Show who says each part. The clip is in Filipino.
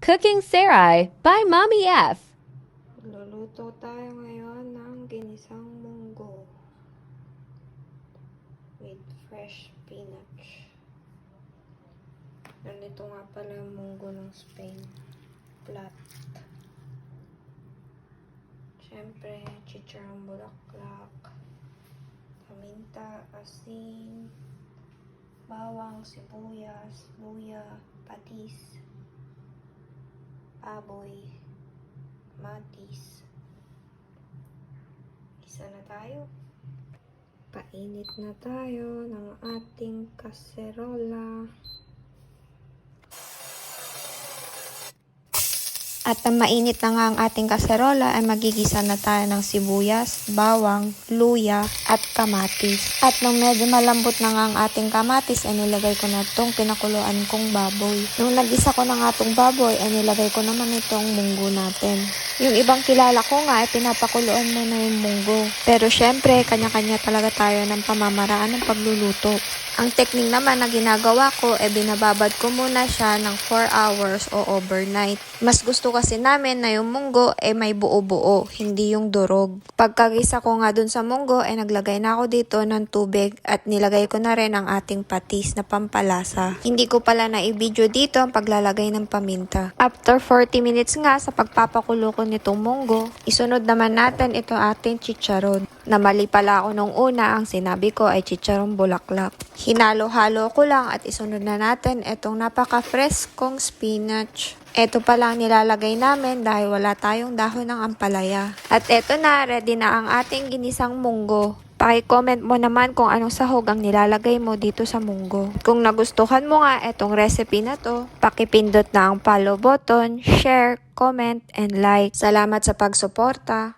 Speaker 1: Cooking Sarai by Mommy F.
Speaker 2: Luluto tayo ngayon ng ginisang munggo with fresh spinach. Nandito nga pala yung munggo ng Spain. Flat. Siyempre, chicharong bulaklak, paminta, asin, bawang, sibuyas, luya, patis, baboy, matis. Isa na tayo. Painit na tayo ng ating kaserola. At na mainit na nga ang ating kaserola ay magigisa na tayo ng sibuyas, bawang, luya at kamatis. At nung medyo malambot na nga ang ating kamatis ay nilagay ko na itong pinakuluan kong baboy. Nung nagisa ko na nga itong baboy ay nilagay ko naman itong munggo natin. Yung ibang kilala ko nga ay pinapakuluan mo na yung munggo. Pero syempre, kanya-kanya talaga tayo ng pamamaraan ng pagluluto. Ang technique naman na ginagawa ko ay binababad ko muna siya ng 4 hours o overnight. Mas gusto kasi namin na yung munggo ay may buo-buo, hindi yung durog. Pagkagisa ko nga dun sa munggo ay naglagay na ako dito ng tubig at nilagay ko na rin ang ating patis na pampalasa. Hindi ko pala na i-video dito ang paglalagay ng paminta. After 40 minutes nga sa pagpapakulo ko nitong munggo, isunod naman natin ito ating chicharon. Namali pala ako nung una, ang sinabi ko ay chicharong bulaklak. Hinalo-halo ko lang at isunod na natin itong napaka-fresh kong spinach. Ito pa lang nilalagay namin dahil wala tayong dahon ng ampalaya. At eto na, ready na ang ating ginisang munggo. Paki-comment mo naman kung anong sahog ang nilalagay mo dito sa munggo. Kung nagustuhan mo nga itong recipe na to, pakipindot na ang follow button, share, comment, and like. Salamat sa pagsuporta.